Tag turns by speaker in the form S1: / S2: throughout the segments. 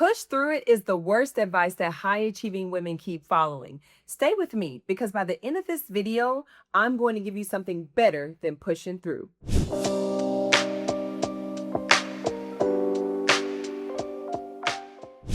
S1: Push through it is the worst advice that high achieving women keep following. Stay with me because by the end of this video, I'm going to give you something better than pushing through.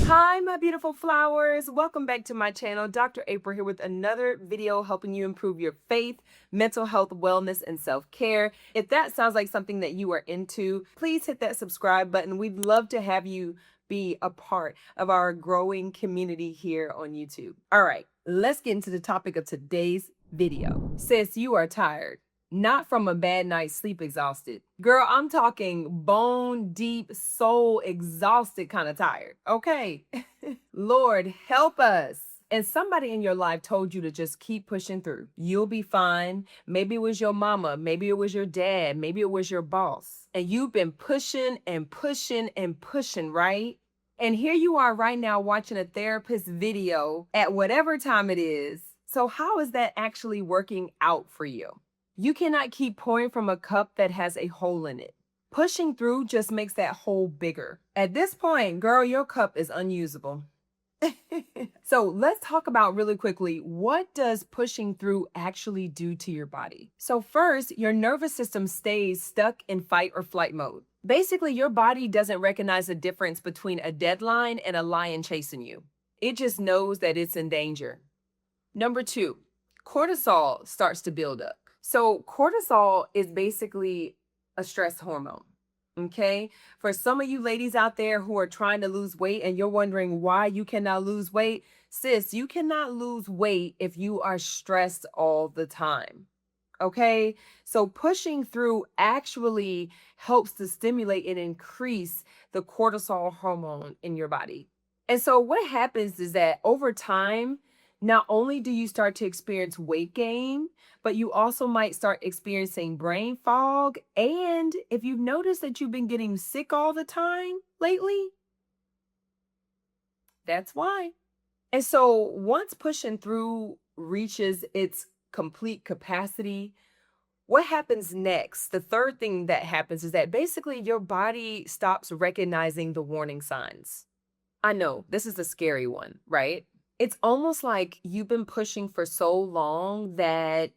S1: Hi, my beautiful flowers. Welcome back to my channel. Dr. April here with another video helping you improve your faith, mental health, wellness, and self-care. If that sounds like something that you are into, please hit that subscribe button. We'd love to have you be a part of our growing community here on YouTube. All right, let's get into the topic of today's video. Sis, you are tired. Not from a bad night's sleep exhausted. Girl, I'm talking bone deep, soul exhausted kind of tired. Okay. Lord, help us. And somebody in your life told you to just keep pushing through. You'll be fine. Maybe it was your mama. Maybe it was your dad. Maybe it was your boss. And you've been pushing and pushing and pushing, right? And here you are right now watching a therapist video at whatever time it is. So how is that actually working out for you? You cannot keep pouring from a cup that has a hole in it. Pushing through just makes that hole bigger. At this point, girl, your cup is unusable. So let's talk about really quickly, what does pushing through actually do to your body? So first, your nervous system stays stuck in fight or flight mode. Basically, your body doesn't recognize the difference between a deadline and a lion chasing you. It just knows that it's in danger. Number two, cortisol starts to build up. So cortisol is basically a stress hormone, okay? For some of you ladies out there who are trying to lose weight and you're wondering why you cannot lose weight, sis, you cannot lose weight if you are stressed all the time, okay? So pushing through actually helps to stimulate and increase the cortisol hormone in your body. And so what happens is that over time, not only do you start to experience weight gain, but you also might start experiencing brain fog. And if you've noticed that you've been getting sick all the time lately, that's why. And so once pushing through reaches its complete capacity, what happens next? The third thing that happens is that basically your body stops recognizing the warning signs. I know this is a scary one, right? It's almost like you've been pushing for so long that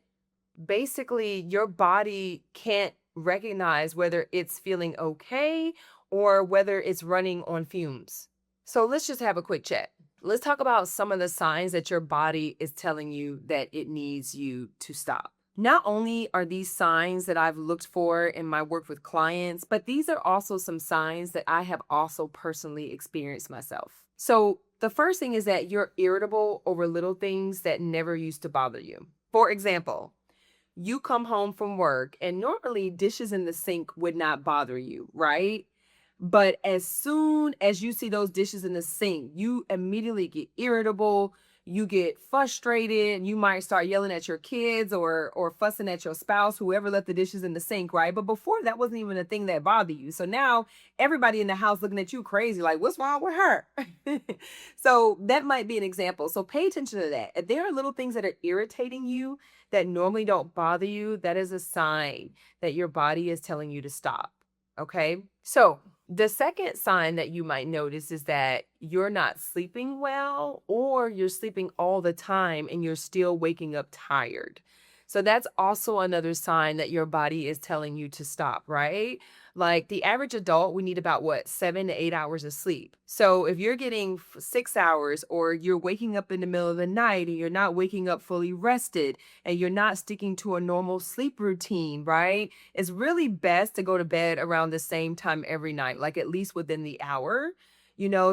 S1: basically your body can't recognize whether it's feeling okay or whether it's running on fumes. So let's just have a quick chat. Let's talk about some of the signs that your body is telling you that it needs you to stop. Not only are these signs that I've looked for in my work with clients, but these are also some signs that I have also personally experienced myself. So the first thing is that you're irritable over little things that never used to bother you. For example, you come home from work and normally dishes in the sink would not bother you, right? But as soon as you see those dishes in the sink, you immediately get irritable, you get frustrated, you might start yelling at your kids or fussing at your spouse, whoever left the dishes in the sink, right? But before that wasn't even a thing that bothered you. So now everybody in the house looking at you crazy, like, what's wrong with her? So that might be an example. So pay attention to that. If there are little things that are irritating you that normally don't bother you, that is a sign that your body is telling you to stop. Okay. So the second sign that you might notice is that you're not sleeping well, or you're sleeping all the time and you're still waking up tired. So that's also another sign that your body is telling you to stop, right? Like the average adult, we need about 7 to 8 hours of sleep. So if you're getting 6 hours, or you're waking up in the middle of the night and you're not waking up fully rested and you're not sticking to a normal sleep routine, right? It's really best to go to bed around the same time every night, like at least within the hour,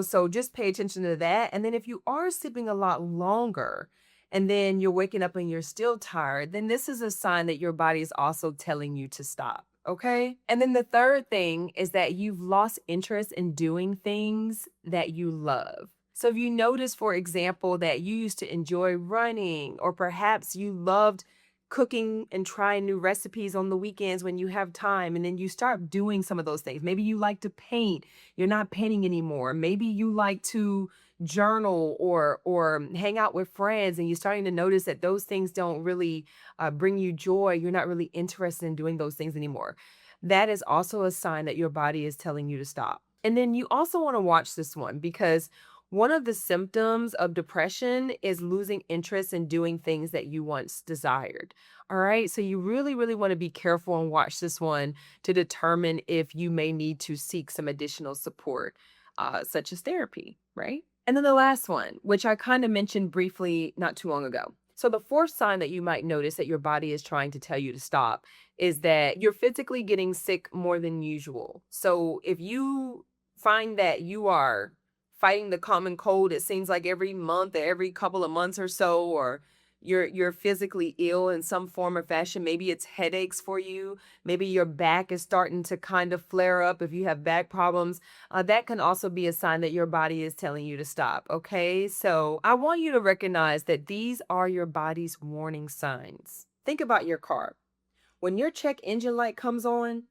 S1: so just pay attention to that. And then if you are sleeping a lot longer, and then you're waking up and you're still tired, then this is a sign that your body is also telling you to stop. Okay. And then the third thing is that you've lost interest in doing things that you love. So if you notice, for example, that you used to enjoy running, or perhaps you loved cooking and trying new recipes on the weekends when you have time, and then you start doing some of those things. Maybe you like to paint, you're not painting anymore. Maybe you like to journal or hang out with friends, and you're starting to notice that those things don't really bring you joy. You're not really interested in doing those things anymore. That is also a sign that your body is telling you to stop. And then you also want to watch this one because one of the symptoms of depression is losing interest in doing things that you once desired. All right. So you really, really want to be careful and watch this one to determine if you may need to seek some additional support, such as therapy. Right. And then the last one, which I kind of mentioned briefly not too long ago. So the fourth sign that you might notice that your body is trying to tell you to stop is that you're physically getting sick more than usual. So if you find that you are fighting the common cold, it seems like every month or every couple of months or so, or you're physically ill in some form or fashion. Maybe it's headaches for you. Maybe your back is starting to kind of flare up if you have back problems. That can also be a sign that your body is telling you to stop. Okay. So I want you to recognize that these are your body's warning signs. Think about your car. When your check engine light comes on,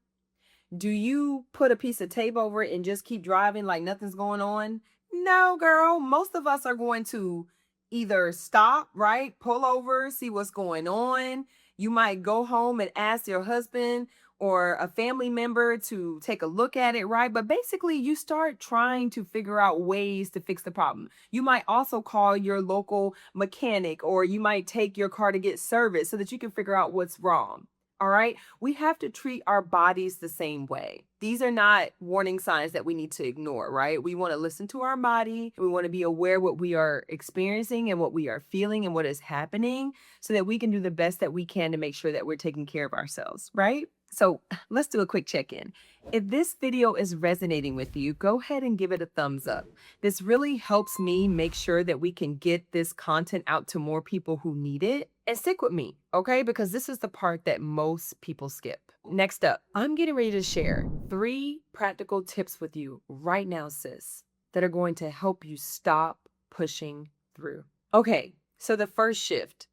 S1: do you put a piece of tape over it and just keep driving like nothing's going on? No, girl. Most of us are going to either stop, right? Pull over, see what's going on. You might go home and ask your husband or a family member to take a look at it, right? But basically, you start trying to figure out ways to fix the problem. You might also call your local mechanic, or you might take your car to get service so that you can figure out what's wrong. All right. We have to treat our bodies the same way. These are not warning signs that we need to ignore, right? We want to listen to our body. We want to be aware what we are experiencing and what we are feeling and what is happening so that we can do the best that we can to make sure that we're taking care of ourselves, right? So let's do a quick check-in. If this video is resonating with you, go ahead and give it a thumbs up. This really helps me make sure that we can get this content out to more people who need it. And stick with me, okay? Because this is the part that most people skip. Next up, I'm getting ready to share 3 practical tips with you right now, sis, that are going to help you stop pushing through. Okay, so the first shift,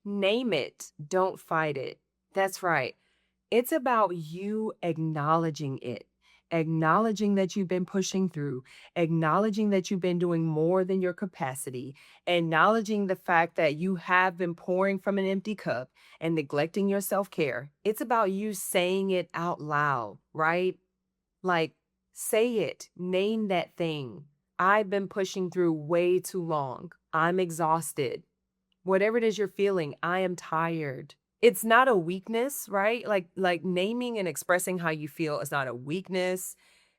S1: name it, don't fight it. That's right. It's about you acknowledging it, acknowledging that you've been pushing through, acknowledging that you've been doing more than your capacity, acknowledging the fact that you have been pouring from an empty cup and neglecting your self care. It's about you saying it out loud, right? Like, say it, name that thing. I've been pushing through way too long. I'm exhausted. Whatever it is you're feeling, I am tired. It's not a weakness, right? Like naming and expressing how you feel is not a weakness.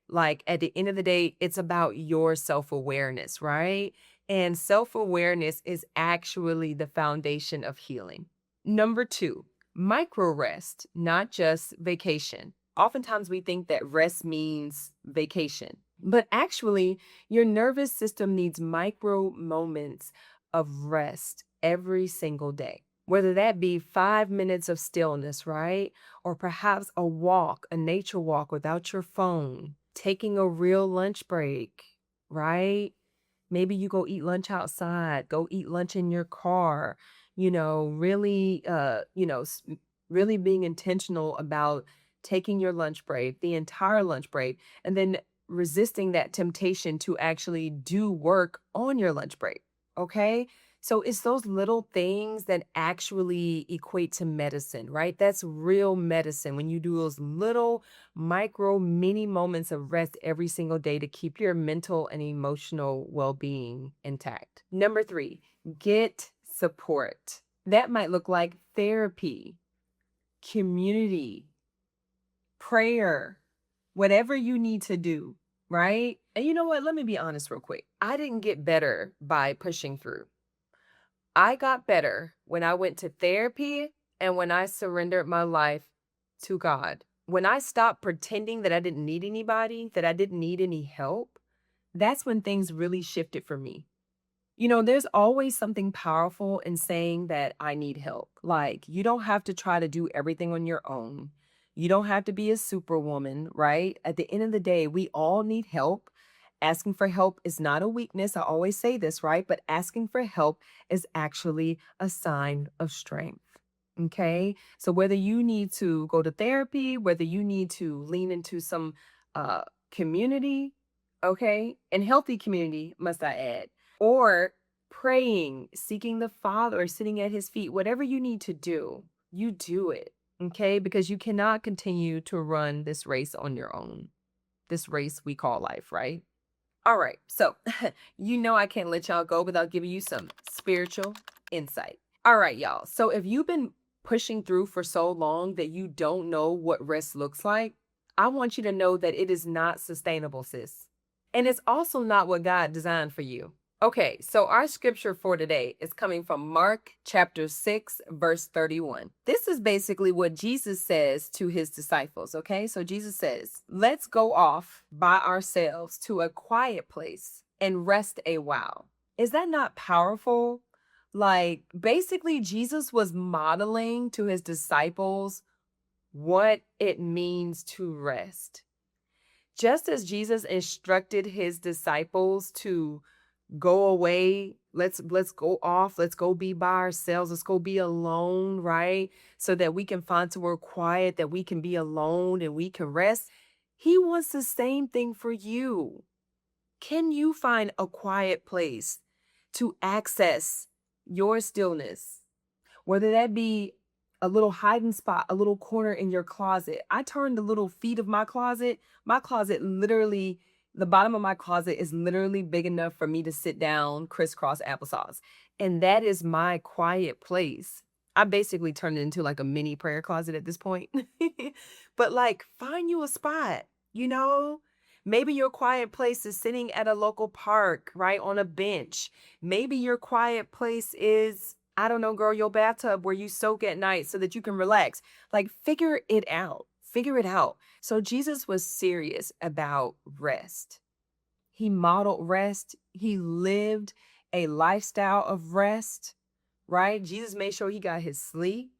S1: Like at the end of the day, it's about your self-awareness, right? And self-awareness is actually the foundation of healing. Number 2, micro rest, not just vacation. Oftentimes we think that rest means vacation, but actually your nervous system needs micro moments of rest every single day. Whether that be 5 minutes of stillness, right? Or perhaps a walk, a nature walk without your phone, taking a real lunch break, right? Maybe you go eat lunch outside, go eat lunch in your car, really, really being intentional about taking your lunch break, the entire lunch break, and then resisting that temptation to actually do work on your lunch break. Okay. So it's those little things that actually equate to medicine, right? That's real medicine when you do those little micro mini moments of rest every single day to keep your mental and emotional well-being intact. Number 3, get support. That might look like therapy, community, prayer, whatever you need to do, right? And you know what? Let me be honest real quick. I didn't get better by pushing through. I got better when I went to therapy and when I surrendered my life to God. When I stopped pretending that I didn't need anybody, that I didn't need any help, that's when things really shifted for me. There's always something powerful in saying that I need help. Like, you don't have to try to do everything on your own. You don't have to be a superwoman, right? At the end of the day, we all need help. Asking for help is not a weakness. I always say this, right? But asking for help is actually a sign of strength. Okay. So whether you need to go to therapy, whether you need to lean into some uh, community, okay, and healthy community, must I add, or praying, seeking the Father, or sitting at his feet, whatever you need to do, you do it. Okay. Because you cannot continue to run this race on your own. this race we call life, right? All right, so I can't let y'all go without giving you some spiritual insight. All right, y'all. So if you've been pushing through for so long that you don't know what rest looks like, I want you to know that it is not sustainable, sis. And it's also not what God designed for you. Okay, so our scripture for today is coming from Mark chapter 6, verse 31. This is basically what Jesus says to his disciples, okay? So Jesus says, let's go off by ourselves to a quiet place and rest a while. Is that not powerful? Like, basically, Jesus was modeling to his disciples what it means to rest. Just as Jesus instructed his disciples to go away, let's go off, let's go be by ourselves, let's go be alone, right? So that we can find somewhere quiet, that we can be alone and we can rest. He wants the same thing for you. Can you find a quiet place to access your stillness? Whether that be a little hiding spot, a little corner in your closet. I turned the little feet of my closet. My closet literally, the bottom of my closet is literally big enough for me to sit down, crisscross applesauce. And that is my quiet place. I basically turned it into like a mini prayer closet at this point. But like, find you a spot, you know? Maybe your quiet place is sitting at a local park, right? On a bench. Maybe your quiet place is, I don't know, girl, your bathtub where you soak at night so that you can relax. Like, figure it out. Figure it out. So Jesus was serious about rest. He modeled rest. He lived a lifestyle of rest, right? Jesus made sure he got his sleep.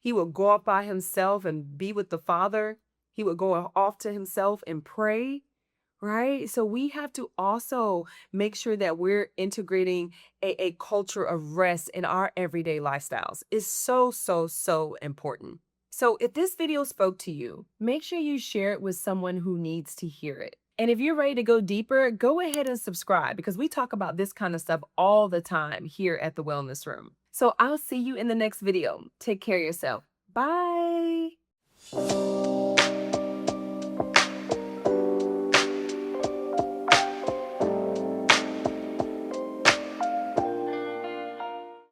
S1: He would go off by himself and be with the Father. He would go off to himself and pray, right? So we have to also make sure that we're integrating a culture of rest in our everyday lifestyles. It's so, so, so important. So if this video spoke to you, make sure you share it with someone who needs to hear it. And if you're ready to go deeper, go ahead and subscribe because we talk about this kind of stuff all the time here at the Wellness Room. So I'll see you in the next video. Take care of yourself. Bye.